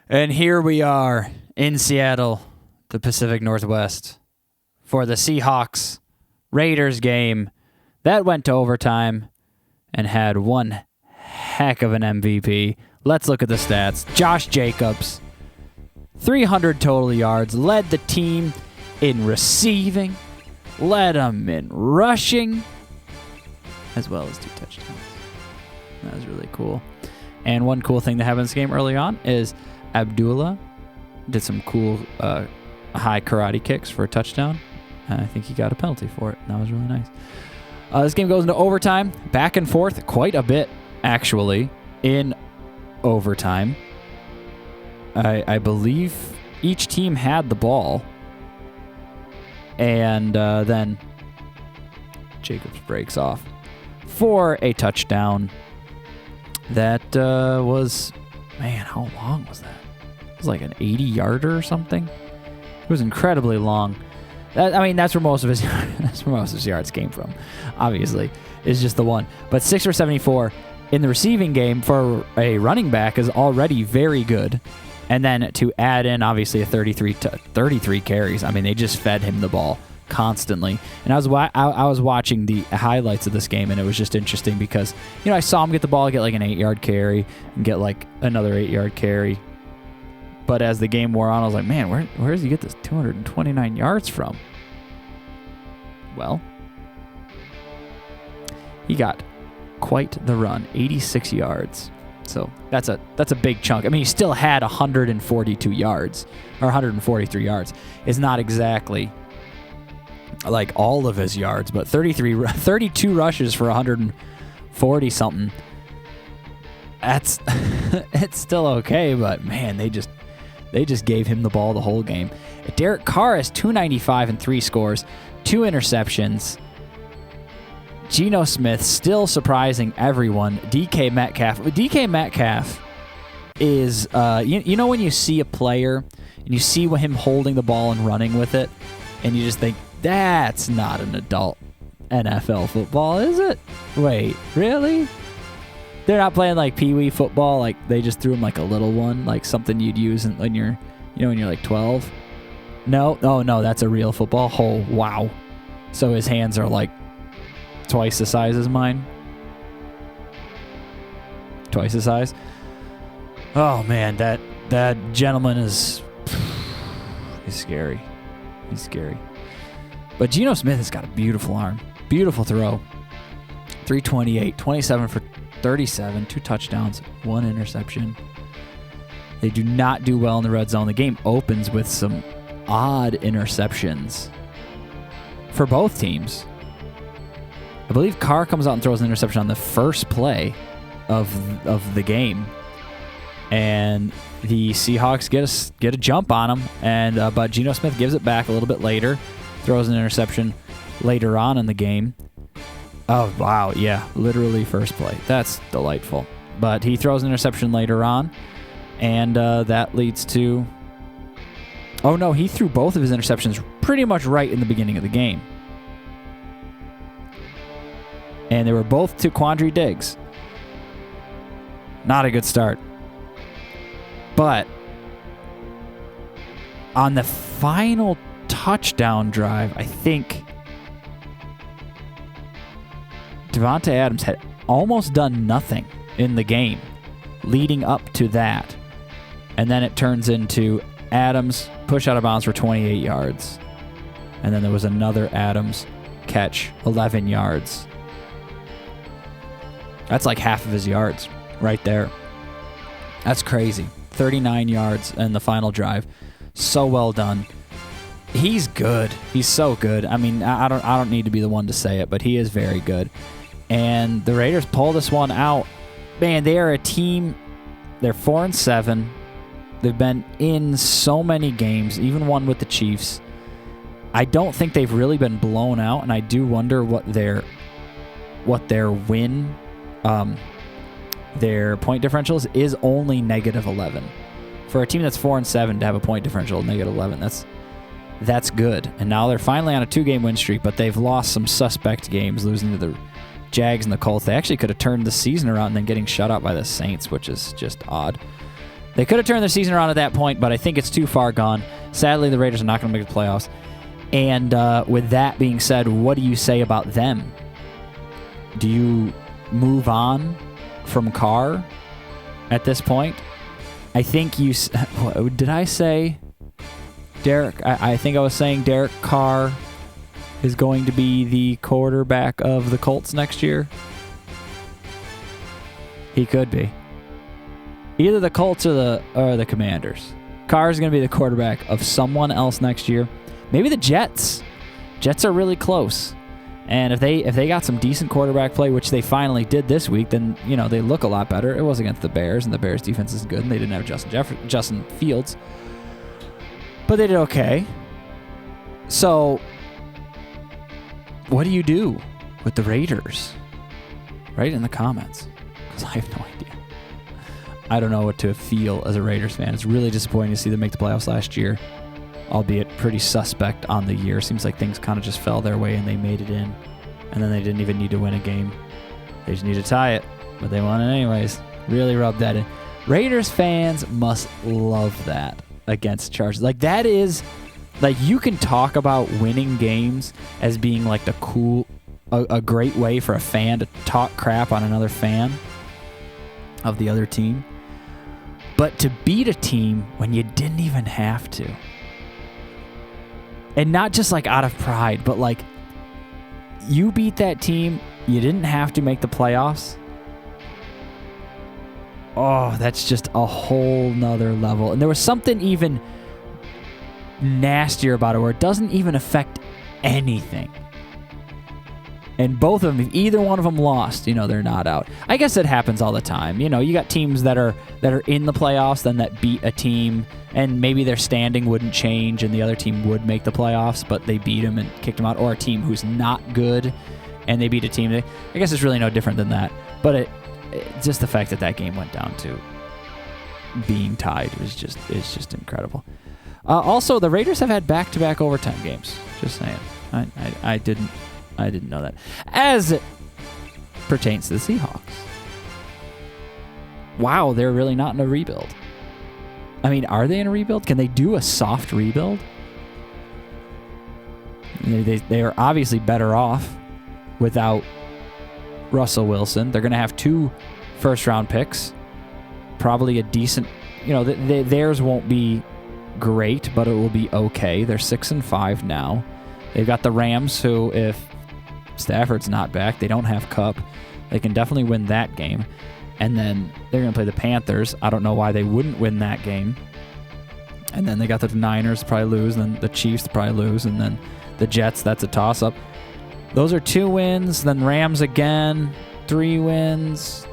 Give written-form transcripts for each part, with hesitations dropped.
And here we are in Seattle, the Pacific Northwest, for the Seahawks Raiders game that went to overtime and had one heck of an MVP. Let's look at the stats. Josh Jacobs, 300 total yards, led the team in receiving, led them in rushing, as well as 2 touchdowns. That was really cool. And one cool thing that happened in this game early on is Abdullah did some cool high karate kicks for a touchdown. And I think he got a penalty for it. That was really nice. This game goes into overtime. Back and forth quite a bit, actually, in overtime. I believe each team had the ball. And then Jacobs breaks off for a touchdown. That was, man, how long was that? It was like an 80-yarder or something. It was incredibly long. That's where most of his yards came from. Obviously, is just the one. But 6 for 74 in the receiving game for a running back is already very good. And then to add in, obviously, a 33 carries. I mean, they just fed him the ball constantly. And I was watching the highlights of this game, and it was just interesting because, I saw him get the ball, get like an 8-yard carry, and get like another 8-yard carry. But as the game wore on, I was like, man, where does he get this 229 yards from? Well, he got quite the run, 86 yards. So that's a big chunk. I mean, he still had 142 yards, or 143 yards. It's not exactly like all of his yards, but 32 rushes for 140 something. That's it's still okay, but man, they just gave him the ball the whole game. Derek Carr has 295 and 3 scores, 2 interceptions. Geno Smith still surprising everyone. DK Metcalf is, you know when you see a player and you see him holding the ball and running with it, and you just think, that's not an adult NFL football, is it? Wait, really? They're not playing like Pee-wee football, like they just threw him like a little one, like something you'd use when you're like 12. No, that's a real football. Oh, wow. So his hands are like twice the size as mine. Twice the size. Oh man, that gentleman is he's scary. He's scary. But Geno Smith has got a beautiful arm. Beautiful throw. 328, 27 for 37, 2 touchdowns, 1 interception. They do not do well in the red zone. The game opens with some odd interceptions for both teams. I believe Carr comes out and throws an interception on the first play of the game, and the Seahawks get a jump on him, but Geno Smith gives it back a little bit later, throws an interception later on in the game. Oh, wow, yeah, literally first play. That's delightful. But he throws an interception later on, and that leads to... Oh, no, he threw both of his interceptions pretty much right in the beginning of the game. And they were both to Quandre Diggs. Not a good start. But on the final touchdown drive, I think Davante Adams had almost done nothing in the game leading up to that. And then it turns into Adams push out of bounds for 28 yards. And then there was another Adams catch, 11 yards. That's like half of his yards right there. That's crazy. 39 yards in the final drive. So well done. He's good. He's so good. I mean, I don't need to be the one to say it, but he is very good. And the Raiders pull this one out. Man, they are a team. They're 4-7. They've been in so many games, even one with the Chiefs. I don't think they've really been blown out, and I do wonder what their win, their point differentials is only -11. For a team that's 4-7 to have a point differential of -11, that's good. And now they're finally on a 2-game win streak, but they've lost some suspect games, losing to the Jags and the Colts. They actually could have turned the season around and then getting shut out by the Saints, which is just odd. They could have turned their season around at that point, but I think it's too far gone. Sadly, the Raiders are not going to make the playoffs. And with that being said, what do you say about them? Do you move on from Carr at this point? I think you... Did I say Derek? I think I was saying Derek Carr is going to be the quarterback of the Colts next year. He could be. Either the Colts or the Commanders. Carr is going to be the quarterback of someone else next year. Maybe the Jets. Jets are really close. And if they got some decent quarterback play, which they finally did this week, then they look a lot better. It was against the Bears, and the Bears defense is good, and they didn't have Justin Fields. But they did okay. So what do you do with the Raiders? Write it in the comments, because I have no idea. I don't know what to feel as a Raiders fan. It's really disappointing to see them make the playoffs last year, albeit pretty suspect on the year. Seems like things kind of just fell their way and they made it in, and then they didn't even need to win a game. They just need to tie it, but they won it anyways. Really rubbed that in. Raiders fans must love that against Chargers. Like, that is, like, you can talk about winning games as being like a great way for a fan to talk crap on another fan of the other team. But to beat a team when you didn't even have to. And not just like out of pride, but like you beat that team, you didn't have to make the playoffs. Oh, that's just a whole nother level. And there was something even nastier about it where it doesn't even affect anything. And both of them, if either one of them lost, they're not out. I guess it happens all the time. You got teams that are in the playoffs, then that beat a team, and maybe their standing wouldn't change, and the other team would make the playoffs, but they beat them and kicked them out. Or a team who's not good, and they beat a team. I guess it's really no different than that. But just the fact that game went down to being tied is just incredible. Also, the Raiders have had back-to-back overtime games. Just saying. I didn't know that. As it pertains to the Seahawks. Wow, they're really not in a rebuild. I mean, are they in a rebuild? Can they do a soft rebuild? They are obviously better off without Russell Wilson. They're going to have 2 first-round picks. Probably a decent... theirs won't be great, but it will be okay. They're 6-5 now. They've got the Rams, who, if Stafford's not back, they don't have Kupp. They can definitely win that game. And then they're going to play the Panthers. I don't know why they wouldn't win that game. And then they got the Niners to probably lose, and then the Chiefs to probably lose, and then the Jets, that's a toss-up. Those are 2 wins, then Rams again, 3 wins.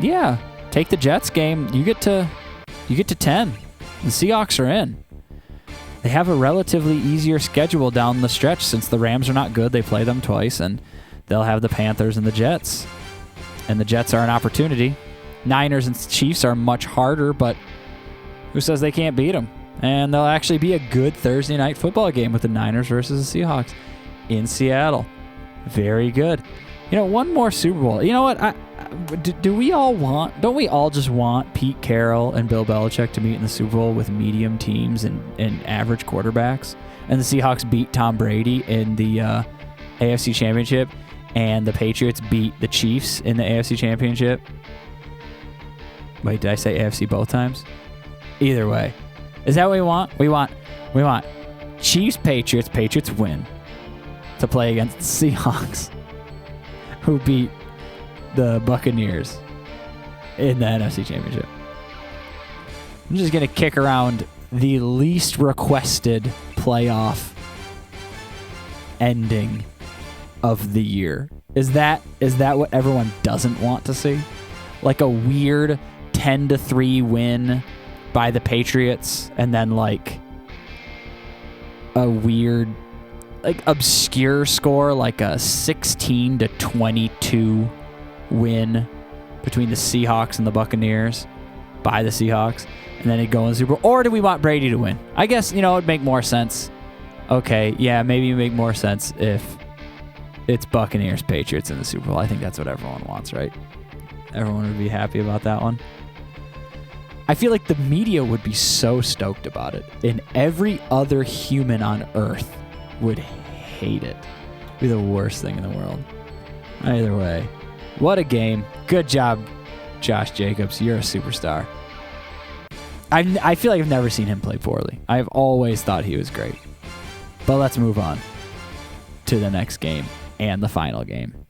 Yeah, take the Jets game. You get to 10. The Seahawks are in. They have a relatively easier schedule down the stretch since the Rams are not good. They play them twice, and they'll have the Panthers and the Jets. And the Jets are an opportunity. Niners and Chiefs are much harder, but who says they can't beat them? And they'll actually be a good Thursday night football game with the Niners versus the Seahawks in Seattle. Very good. One more Super Bowl. You know what? Don't we all just want Pete Carroll and Bill Belichick to meet in the Super Bowl with medium teams and average quarterbacks? And the Seahawks beat Tom Brady in the AFC Championship, and the Patriots beat the Chiefs in the AFC Championship. Wait, did I say AFC both times? Either way. Is that what we want? We want Chiefs, Patriots win to play against the Seahawks, who beat the Buccaneers in the NFC Championship. I'm just going to kick around the least requested playoff ending of the year. Is that what everyone doesn't want to see? Like a weird 10-3 win by the Patriots, and then like a weird, like, obscure score, like a 16-22 win between the Seahawks and the Buccaneers by the Seahawks, and then it go in the Super Bowl. Or do we want Brady to win? I guess, it'd make more sense. Okay, yeah, maybe it'd make more sense if it's Buccaneers, Patriots in the Super Bowl. I think that's what everyone wants, right? Everyone would be happy about that one. I feel like the media would be so stoked about it, and every other human on Earth would hate it. It'd be the worst thing in the world. Either way, what a game. Good job, Josh Jacobs. You're a superstar. I feel like I've never seen him play poorly. I've always thought he was great. But let's move on to the next game and the final game.